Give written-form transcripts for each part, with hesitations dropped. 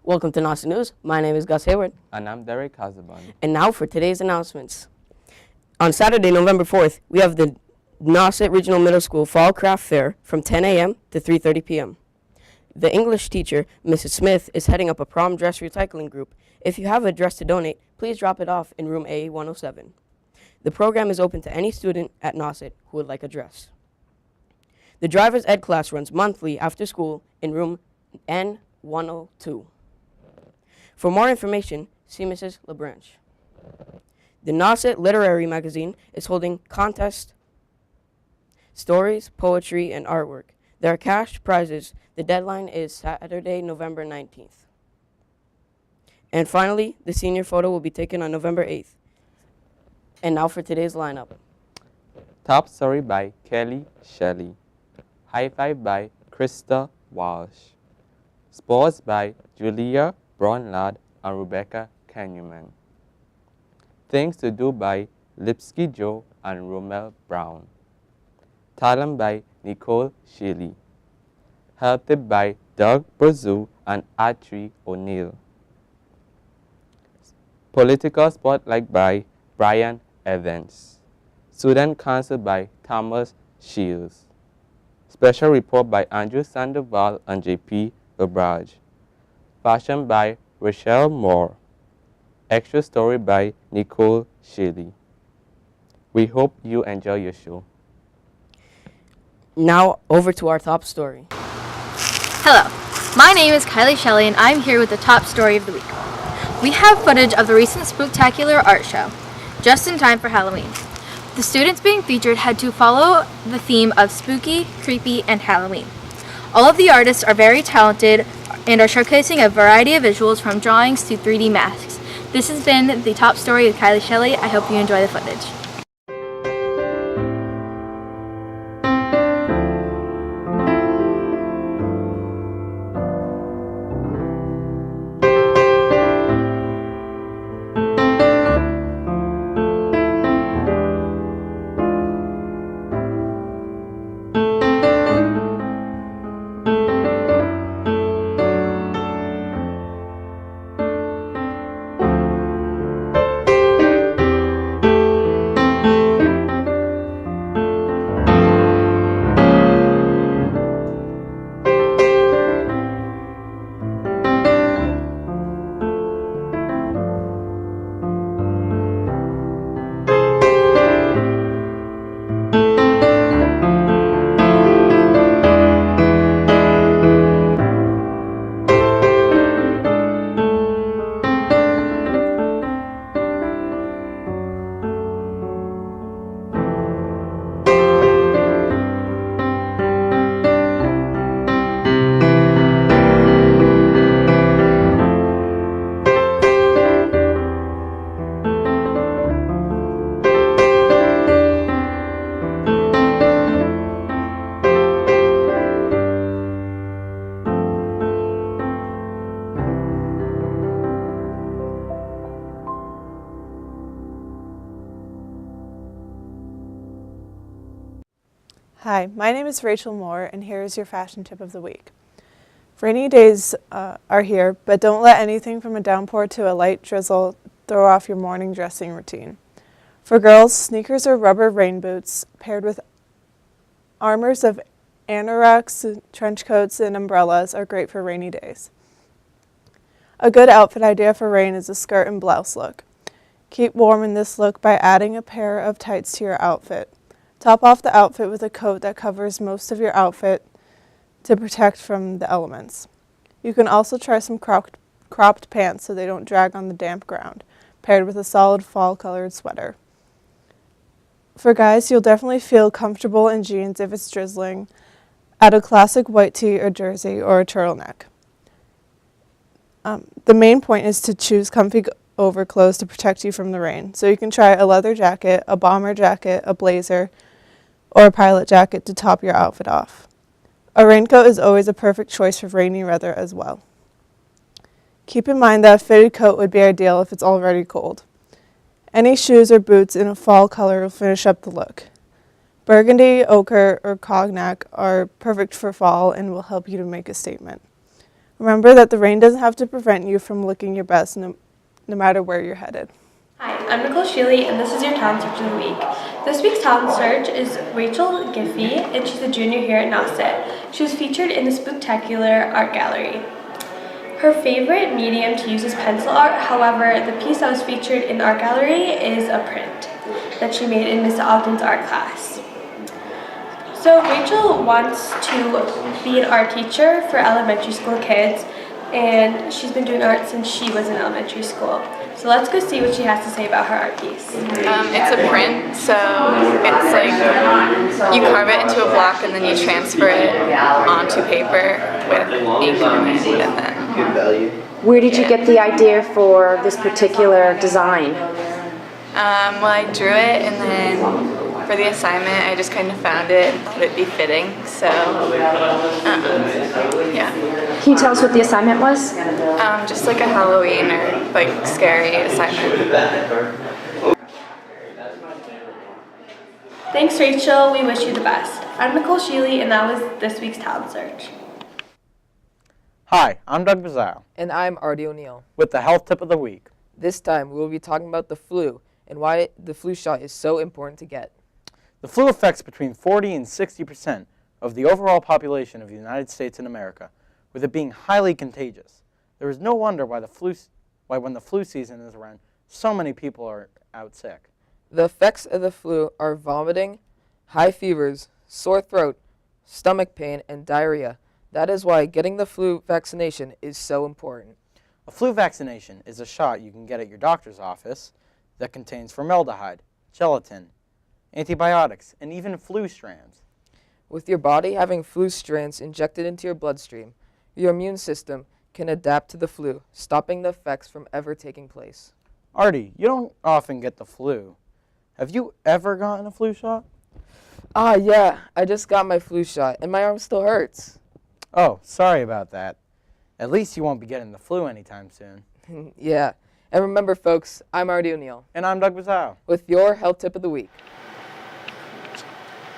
Welcome to Nauset News. My name is Gus Hayward. And I'm Derek Casaban. And now for today's announcements. On Saturday, November 4th, we have the Nauset Regional Middle School Fall Craft Fair from 10 a.m. to 3:30 p.m. The English teacher, Mrs. Smith, is heading up a prom dress recycling group. If you have a dress to donate, please drop it off in room A107. The program is open to any student at Nauset who would like a dress. The driver's ed class runs monthly after school in room N102. For more information, see Mrs. LaBranche. The Nauset Literary Magazine is holding contests, stories, poetry, and artwork. There are cash prizes. The deadline is Saturday, November 19th. And finally, the senior photo will be taken on November 8th. And now for today's lineup. Top story by Kelly Shelley. High Five by Krista Walsh. Sports by Julia Braunlad and Rebecca Kenyman. Things to Do by Lipsky Joe and Romel Brown. Talent by Nicole Shealy. Help Tip by Doug Brazil and Artie O'Neill. Political Spotlight by Brian Evans. Student Council by Thomas Shields. Special Report by Andrew Sandoval and J.P. Labrage. Fashion by Rochelle Moore. Extra Story by Nicole Shealy. We hope you enjoy your show. Now over to our top story. Hello, my name is Kylie Shelley and I'm here with the top story of the week. We have footage of the recent Spooktacular Art Show, just in time for Halloween. The students being featured had to follow the theme of spooky, creepy, and Halloween. All of the artists are very talented and are showcasing a variety of visuals from drawings to 3D masks. This has been the top story with Kylie Shelley. I hope you enjoy the footage. Hi, my name is Rachel Moore, and here is your fashion tip of the week. Rainy days are here, but don't let anything from a downpour to a light drizzle throw off your morning dressing routine. For girls, sneakers or rubber rain boots paired with armors of anoraks, trench coats, and umbrellas are great for rainy days. A good outfit idea for rain is a skirt and blouse look. Keep warm in this look by adding a pair of tights to your outfit. Top off the outfit with a coat that covers most of your outfit to protect from the elements. You can also try some cropped pants so they don't drag on the damp ground, paired with a solid fall-colored sweater. For guys, you'll definitely feel comfortable in jeans if it's drizzling. Add a classic white tee or jersey or a turtleneck. The main point is to choose comfy overclothes to protect you from the rain. So you can try a leather jacket, a bomber jacket, a blazer, or a pilot jacket to top your outfit off. A raincoat is always a perfect choice for rainy weather as well. Keep in mind that a fitted coat would be ideal if it's already cold. Any shoes or boots in a fall color will finish up the look. Burgundy, ochre, or cognac are perfect for fall and will help you to make a statement. Remember that the rain doesn't have to prevent you from looking your best no matter where you're headed. Hi, I'm Nicole Shealy, and this is your Talent Search of the Week. This week's Talent Search is Rachel Giffey, and she's a junior here at Nauset. She was featured in the Spooktacular Art Gallery. Her favorite medium to use is pencil art. However, the piece that was featured in the art gallery is a print that she made in Miss Ogden's art class. So Rachel wants to be an art teacher for elementary school kids, and she's been doing art since she was in elementary school. So let's go see what she has to say about her art piece. It's a print, so it's like you carve it into a block and then you transfer it onto paper with ink in it, and then. Where did you get the idea for this particular design? Well, I drew it, and then for the assignment, I just kind of found it and thought it'd be fitting. So, yeah. Can you tell us what the assignment was? Just like a Halloween or like scary assignment. Thanks, Rachel. We wish you the best. I'm Nicole Shealy, and that was this week's Talent Search. Hi, I'm Doug Bazile And I'm Artie O'Neill. with the health tip of the week. This time we will be talking about the flu and why the flu shot is so important to get. The flu affects between 40 and 60% of the overall population of the United States and America, with it being highly contagious. There is no wonder why when the flu season is around, so many people are out sick. The effects of the flu are vomiting, high fevers, sore throat, stomach pain, and diarrhea. That is why getting the flu vaccination is so important. A flu vaccination is a shot you can get at your doctor's office that contains formaldehyde, gelatin, antibiotics, and even flu strands. With your body having flu strands injected into your bloodstream, your immune system can adapt to the flu, stopping the effects from ever taking place. Artie, you don't often get the flu. Have you ever gotten a flu shot? Yeah, I just got my flu shot and my arm still hurts. Oh, sorry about that. At least you won't be getting the flu anytime soon. Yeah, and remember folks, I'm Artie O'Neill And I'm Doug Bazile. with your health tip of the week.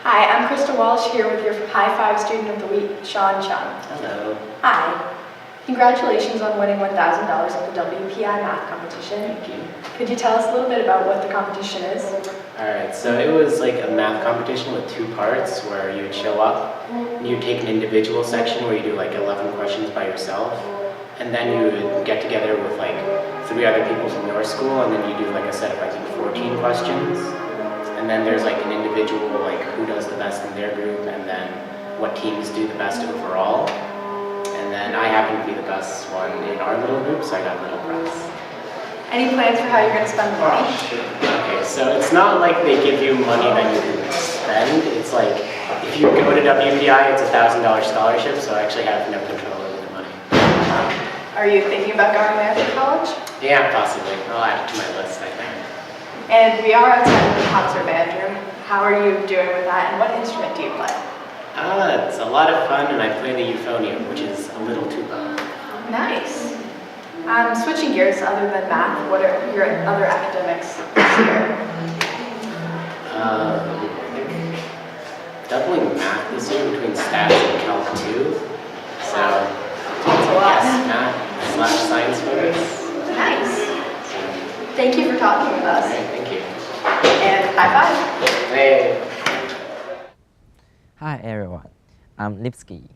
Hi, I'm Krista Walsh here with your High Five Student of the Week, Sean Chung. Hello. Hi. Congratulations on winning $1,000 at the WPI math competition. Thank you. Could you tell us a little bit about what the competition is? Alright, so it was like a math competition with 2 parts where you would show up and you'd take an individual section where you do like 11 questions by yourself, and then you would get together with like 3 other people from your school, and then you do like a set of I think 14 questions, and then there's like an individual like who does the best in their group, and then what teams do the best overall. And then I happen to be the best one in our little group, so I got little prize. Any plans for how you're going to spend the money? Okay, so it's not like they give you money that you can spend. It's like if you go to WPI, it's a $1,000 scholarship, so I actually have no control over the money. Are you thinking about going there after college? Yeah, possibly. I'll add it to my list, I think. And we are outside of the concert band room. How are you doing with that, and what instrument do you play? It's a lot of fun, and I play the euphonium, which is a little tuba. Nice. Switching gears, other than math, what are your other academics this year? I think doubling math this year between stats and Calc 2. So, That's a lot. Math/science focus. Nice. Thank you for talking with us. Alright, thank you. And high five. Hey. Hi everyone, I'm Lipsky.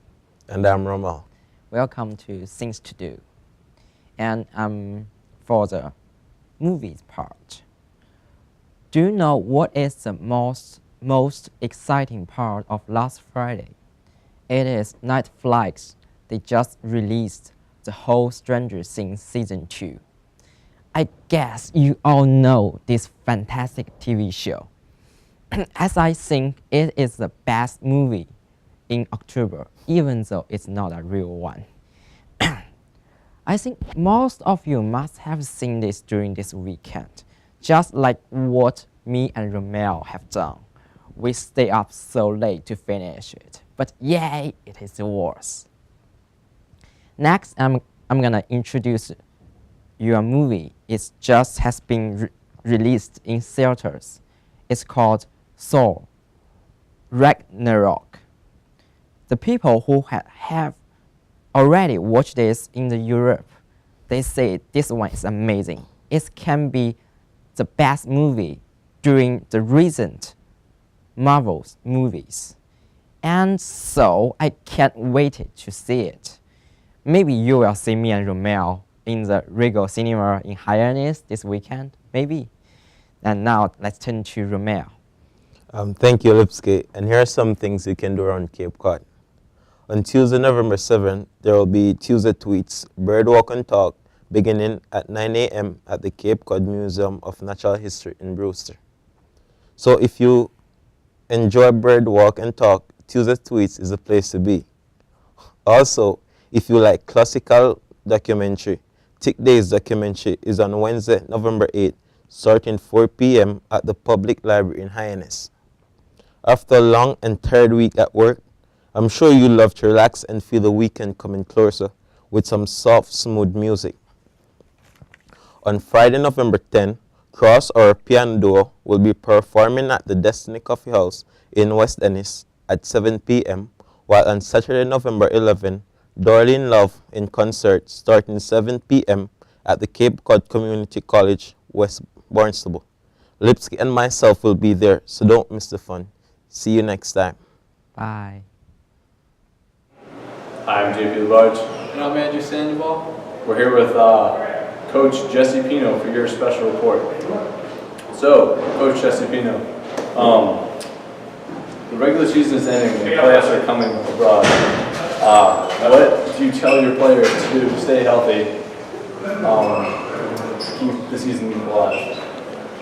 And I'm Romo. Welcome to Things to Do. And for the movies part, do you know what is the most exciting part of last Friday? It is Netflix. They just released the whole Stranger Things Season 2. I guess you all know this fantastic TV show. As I think it is the best movie in October, even though it's not a real one. I think most of you must have seen this during this weekend, just like what me and Romeo have done. We stay up so late to finish it, but yay, it is worse. Next, I'm gonna introduce you a movie. It just has been released in theaters. It's called Thor Ragnarok. The people who have already watched this in the Europe. They say this one is amazing. It can be the best movie during the recent Marvel's movies. And so I can't wait to see it. Maybe you will see me and Romeo in the Regal Cinema in Hyannis this weekend, maybe. And now let's turn to Romeo. Thank you, Lipsky. And here are some things you can do around Cape Cod. On Tuesday, November 7th, there will be Tuesday Tweets, Bird Walk and Talk, beginning at 9 a.m. at the Cape Cod Museum of Natural History in Brewster. So if you enjoy Bird Walk and Talk, Tuesday Tweets is the place to be. Also, if you like classical documentary, Tick Days documentary is on Wednesday, November 8th, starting 4 p.m. at the Public Library in Hyannis. After a long and tired week at work, I'm sure you love to relax and feel the weekend coming closer with some soft, smooth music. On Friday, November 10th, Cross, our piano duo, will be performing at the Destiny Coffee House in West Ennis at 7 p.m., while on Saturday, November 11th, Darlene Love in concert starting 7 p.m. at the Cape Cod Community College, West Barnstable. Lipsky and myself will be there, so don't miss the fun. See you next time. Bye. Hi, I'm JP LaBarge. And I'm Andrew Sandoval. We're here with Coach Jesse Pino for your special report. So, Coach Jesse Pino, the regular season is ending and the playoffs are coming abroad. What do you tell your players to do to stay healthy, keep the season alive?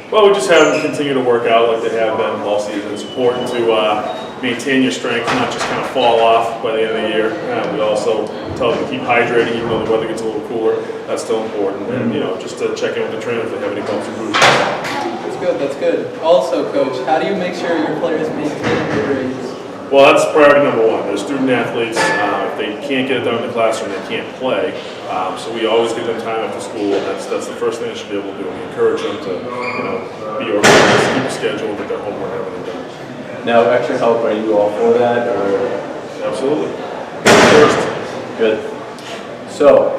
Well, we just have them continue to work out like they have been all season. It's important to maintain your strength, not just kind of fall off by the end of the year. We also tell them to keep hydrating even though the weather gets a little cooler. That's still important. And, just to check in with the trainers if they have any bumps or bruises. That's good, that's good. Also, Coach, how do you make sure your players maintain their grades? Well, that's priority number one. They're student athletes. If they can't get it done in the classroom, they can't play. So we always give them time after school, and that's the first thing they should be able to do. We encourage them to, be organized, keep a schedule, get their homework, everything done. Now, extra help, are you all for that, or? Absolutely. First. Good. So,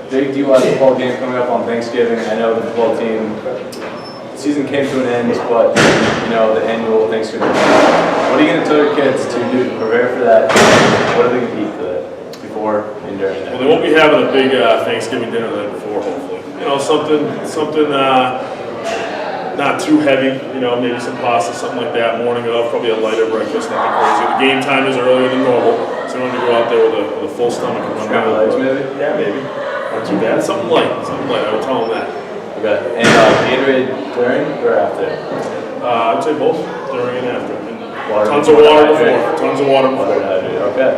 big D1 football game coming up on Thanksgiving. I know the football team, season came to an end, but, the annual Thanksgiving. What are you going to tell your kids to do to prepare for that? What are they going to eat for that before and during that? Well, they won't be having a big Thanksgiving dinner the night before, hopefully. Something not too heavy, maybe some pasta, something like that, morning of, probably a lighter breakfast, nothing crazy. The game time is earlier than normal, so you don't want to go out there with a full stomach and run Scrambled eggs, maybe? Yeah, maybe. Not too bad. Something light. I would tell them that. Okay. And Gatorade during or after? I'd say both, during and after. Water, tons of water before. Tons of water before. Okay.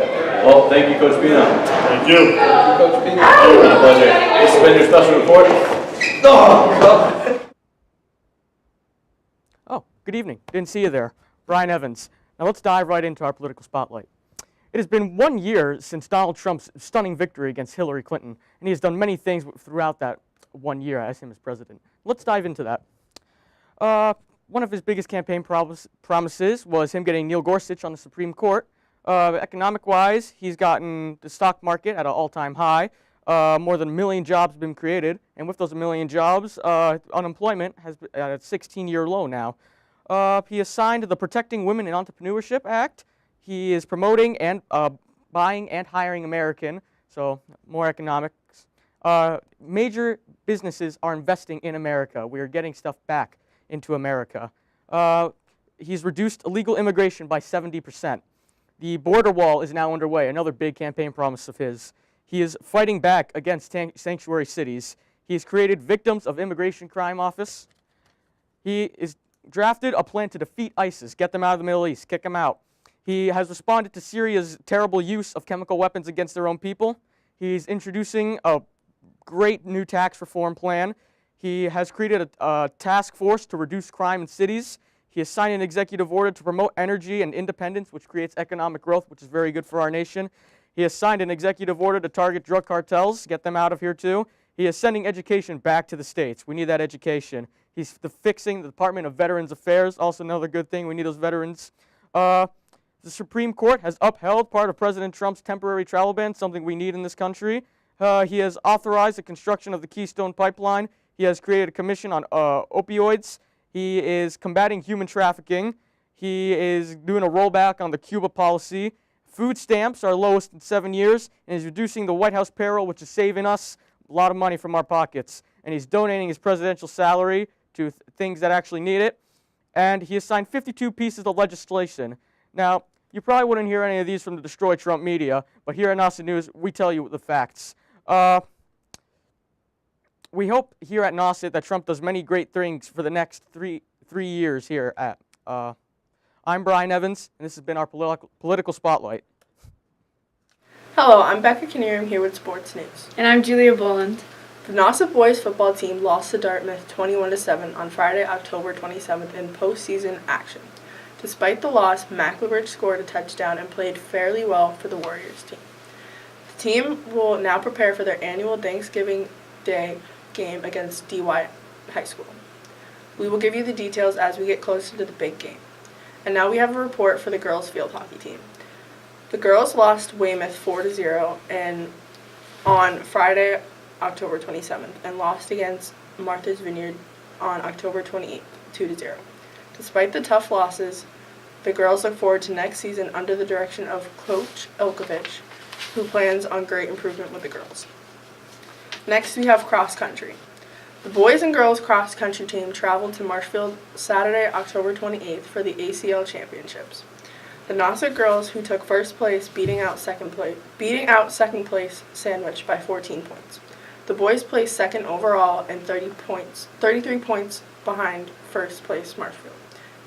Well, thank you, Coach Pino. Thank you. Thank you, Coach Pino. It's been a pleasure. This has been your special report. Oh, good evening. Didn't see you there. Brian Evans. Now let's dive right into our political spotlight. It has been 1 year since Donald Trump's stunning victory against Hillary Clinton, and he has done many things throughout that 1 year as him as president. Let's dive into that. One of his biggest campaign promises was him getting Neil Gorsuch on the Supreme Court. Economic-wise, he's gotten the stock market at an all-time high. More than 1 million jobs have been created, and with those 1 million jobs, unemployment has been at a 16-year low now. He has signed the Protecting Women in Entrepreneurship Act. He is promoting and buying and hiring American, so more economics. Major businesses are investing in America. We are getting stuff back into America. He's reduced illegal immigration by 70%. The border wall is now underway, another big campaign promise of his. He is fighting back against sanctuary cities. He has created Victims of Immigration Crime Office. He has drafted a plan to defeat ISIS, get them out of the Middle East, kick them out. He has responded to Syria's terrible use of chemical weapons against their own people. He's introducing a great new tax reform plan. He has created a task force to reduce crime in cities. He has signed an executive order to promote energy and independence, which creates economic growth, which is very good for our nation. He has signed an executive order to target drug cartels, get them out of here too. He is sending education back to the states. We need that education. He's fixing the Department of Veterans Affairs, also another good thing. We need those veterans. The Supreme Court has upheld part of President Trump's temporary travel ban, something we need in this country. He has authorized the construction of the Keystone Pipeline. He has created a commission on opioids. He is combating human trafficking. He is doing a rollback on the Cuba policy. Food stamps are lowest in 7 years, and he's reducing the White House payroll, which is saving us a lot of money from our pockets. And he's donating his presidential salary to things that actually need it. And he has signed 52 pieces of legislation. Now, you probably wouldn't hear any of these from the Destroy Trump media, but here at Nauset News, we tell you the facts. We hope here at Nauset that Trump does many great things for the next three years here at. I'm Brian Evans, and this has been our political spotlight. Hello, I'm Becca Kinnear. I'm here with Sports News. And I'm Julia Boland. The Nauset boys football team lost to Dartmouth 21-7 on Friday, October 27th in postseason action. Despite the loss, McElbridge scored a touchdown and played fairly well for the Warriors team. The team will now prepare for their annual Thanksgiving Day game against DY High School. We will give you the details as we get closer to the big game. And now we have a report for the girls field hockey team. The girls lost Weymouth 4-0 on Friday, October 27th, and lost against Martha's Vineyard on October 28th, 2-0. Despite the tough losses, the girls look forward to next season under the direction of Coach Ilkovich, who plans on great improvement with the girls. Next, we have cross country. The boys and girls cross country team traveled to Marshfield Saturday, October 28th for the ACL Championships. The Nauset girls, who took first place, beating out second place Sandwich by 14 points. The boys placed second overall and 33 points behind first place Marshfield.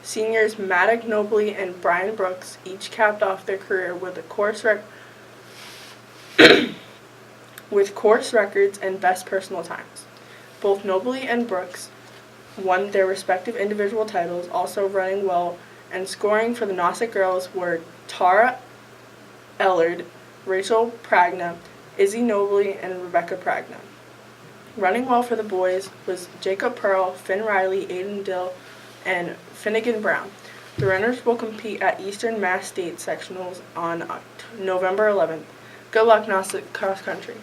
Seniors Maddock Nobley and Brian Brooks each capped off their career with course records and best personal times. Both Nobley and Brooks won their respective individual titles, also running well, and scoring for the Nauset girls were Tara Ellard, Rachel Pragna, Izzy Nobley, and Rebecca Pragna. Running well for the boys was Jacob Pearl, Finn Riley, Aiden Dill, and Finnegan Brown. The runners will compete at Eastern Mass State Sectionals on November 11th. Good luck, Nauset cross country.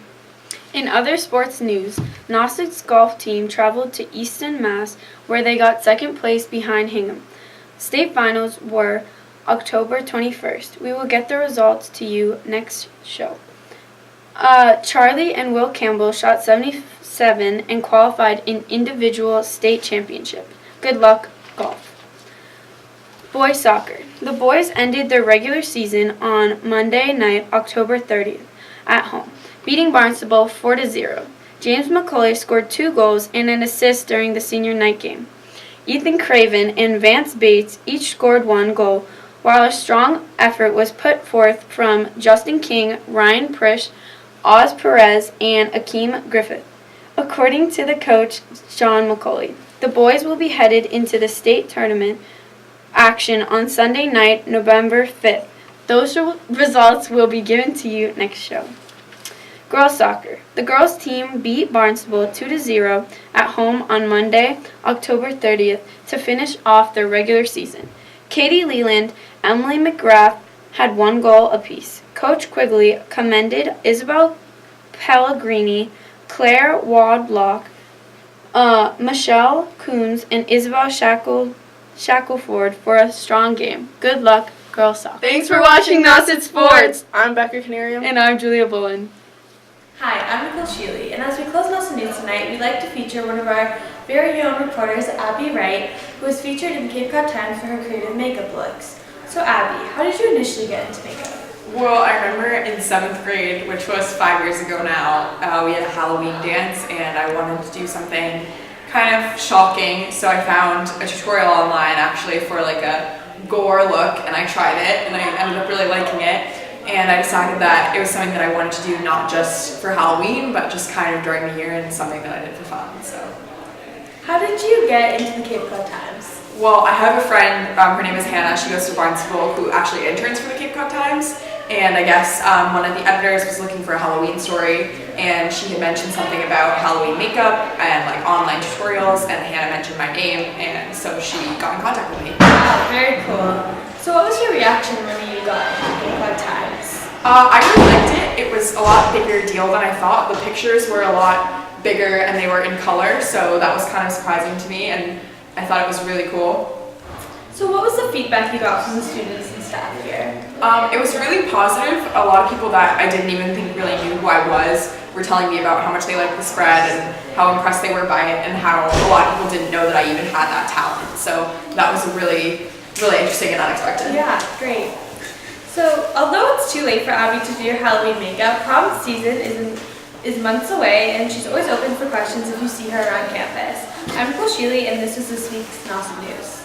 In other sports news, Nauset's golf team traveled to Easton, Mass, where they got second place behind Hingham. State finals were October 21st. We will get the results to you next show. Charlie and Will Campbell shot 77 and qualified in individual state championship. Good luck, golf. Boys soccer. The boys ended their regular season on Monday night, October 30th, at home, beating Barnstable 4-0. James McCauley scored 2 goals and an assist during the senior night game. Ethan Craven and Vance Bates each scored 1 goal, while a strong effort was put forth from Justin King, Ryan Prish, Oz Perez, and Akeem Griffith. According to the coach, John McCauley, the boys will be headed into the state tournament action on Sunday night, November 5th. Those results will be given to you next show. Girls soccer. The girls team beat Barnstable 2-0 at home on Monday, October 30th to finish off their regular season. Katie Leland, Emily McGrath had 1 goal apiece. Coach Quigley commended Isabel Pellegrini, Claire Wadlock, Michelle Coons, and Isabel Shackleford for a strong game. Good luck, girls soccer. Thanks for watching Nauset Sports. I'm Becca Canarium. And I'm Julia Bullen. Hi, I'm Nicole Sheely, and as we close Nauset News tonight, we'd like to feature one of our very own reporters, Abby Wright, who was featured in the Cape Cod Times for her creative makeup looks. So Abby, how did you initially get into makeup? Well, I remember in 7th grade, which was 5 years ago now, we had a Halloween dance, and I wanted to do something kind of shocking, so I found a tutorial online actually for like a gore look, and I tried it, and I ended up really liking it. And I decided that it was something that I wanted to do not just for Halloween, but just kind of during the year and something that I did for fun. So, how did you get into the Cape Cod Times? Well, I have a friend, her name is Hannah, she goes to Barnstable, who actually interns for the Cape Cod Times. And I guess one of the editors was looking for a Halloween story and she had mentioned something about Halloween makeup and like online tutorials, and Hannah mentioned my name, and so she got in contact with me. Wow, very cool. So what was your reaction when you got Cape Cod Times? I really liked it. It was a lot bigger deal than I thought. The pictures were a lot bigger and they were in color, so that was kind of surprising to me, and I thought it was really cool. So what was the feedback you got from the students and staff here? It was really positive. A lot of people that I didn't even think really knew who I was were telling me about how much they liked the spread and how impressed they were by it, and how a lot of people didn't know that I even had that talent. So that was really interesting and unexpected. Yeah, great. So although it's too late for Abby to do your Halloween makeup, prom season is months away, and she's always open for questions if you see her around campus. I'm Nicole Sheely, and this is this week's Nauset News.